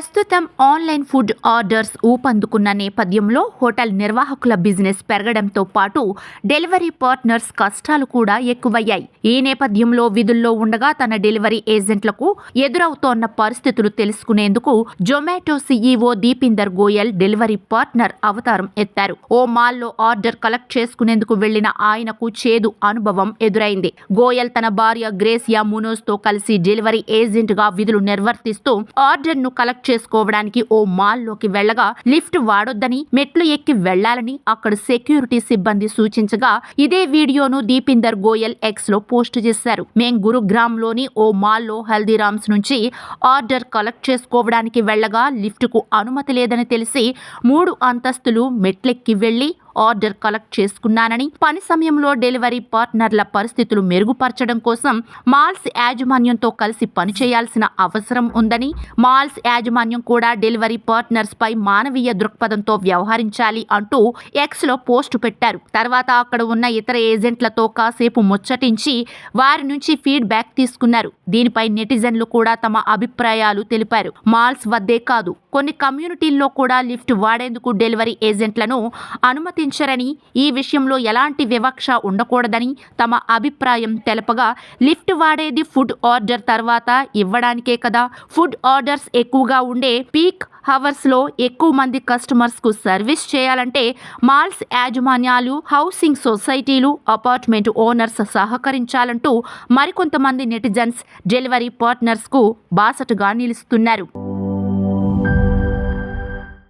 ప్రస్తుతం online food orders ఊపందుకున్న నేపథ్యంలో hotel నిర్వాహకుల బిజినెస్ పెరగడంతో పాటు డెలివరీ పార్ట్నర్స్ కష్టాలు కూడా ఎక్కువయ్యాయి. ఈ నేపథ్యంలో విధుల్లో ఉండగా తన డెలివరీ ఏజెంట్లకు ఎదురవుతోన్న పరిస్థితులు తెలుసుకునేందుకు Zomato CEO Deepinder Goyal delivery partner అవతారం ఎత్తారు. ఓ మాల్లో ఆర్డర్ కలెక్ట్ చేసుకునేందుకు వెళ్లిన ఆయనకు చేదు అనుభవం ఎదురైంది. గోయల్ తన భార్య గ్రేసియా మునోజ్ తో కలిసి డెలివరీ ఏజెంట్ గా విధులు నిర్వర్తిస్తూ ఆర్డర్ ను కలెక్ట్ చేసుకోవడానికి ఓ మాల్లోకి వెళ్లగా లిఫ్ట్ వాడొద్దని, మెట్లు ఎక్కి వెళ్లాలని అక్కడ సెక్యూరిటీ సిబ్బంది సూచించగా ఇదే వీడియోను దీపిందర్ గోయల్ ఎక్స్ లో పోస్ట్ చేశారు. మేం గురుగ్రామ్ లోని ఓ మాల్లో హల్దీరామ్స్ నుంచి ఆర్డర్ కలెక్ట్ చేసుకోవడానికి వెళ్లగా లిఫ్ట్ కు అనుమతి లేదని తెలిసి 3 అంతస్తులు మెట్లెక్కి వెళ్లి ఆర్డర్ కలెక్ట్ చేసుకున్నానని, పని సమయంలో డెలివరీ పార్ట్నర్ల పరిస్థితులు మెరుగుపరచడం కోసం మాల్స్ యాజమాన్యంతో కలిసి పనిచేయాల్సిన అవసరం ఉందని, మాల్స్ యాజమాన్యం కూడా డెలివరీ పార్ట్నర్స్ పై మానవీయ దృక్పథంతో వ్యవహరించాలి అంటూ ఎక్స్ లో పోస్టు పెట్టారు. తర్వాత అక్కడ ఉన్న ఇతర ఏజెంట్లతో కాసేపు ముచ్చటించి వారి నుంచి ఫీడ్బ్యాక్ తీసుకున్నారు. దీనిపై నెటిజన్లు కూడా తమ అభిప్రాయాలు తెలిపారు. మాల్స్ వద్దే కాదు, కొన్ని కమ్యూనిటీల్లో కూడా లిఫ్ట్ వాడేందుకు డెలివరీ ఏజెంట్లను అనుమతించరని, ఈ విషయంలో ఎలాంటి వివక్ష ఉండకూడదని తమ అభిప్రాయం తెలపగా, లిఫ్ట్ వాడేది ఫుడ్ ఆర్డర్ తర్వాత ఇవ్వడానికే కదా, ఫుడ్ ఆర్డర్స్ ఎక్కువగా ఉండే పీక్ హవర్స్ లో ఎక్కువ మంది కస్టమర్స్ కు సర్వీస్ చేయాలంటే మాల్స్ యాజమాన్యాలు, హౌసింగ్ సొసైటీలు, అపార్ట్మెంట్ ఓనర్స్ సహకరించాలంటూ మరికొంతమంది నెటిజన్స్ డెలివరీ పార్ట్నర్స్ కు బాసటగా నిలుస్తున్నారు.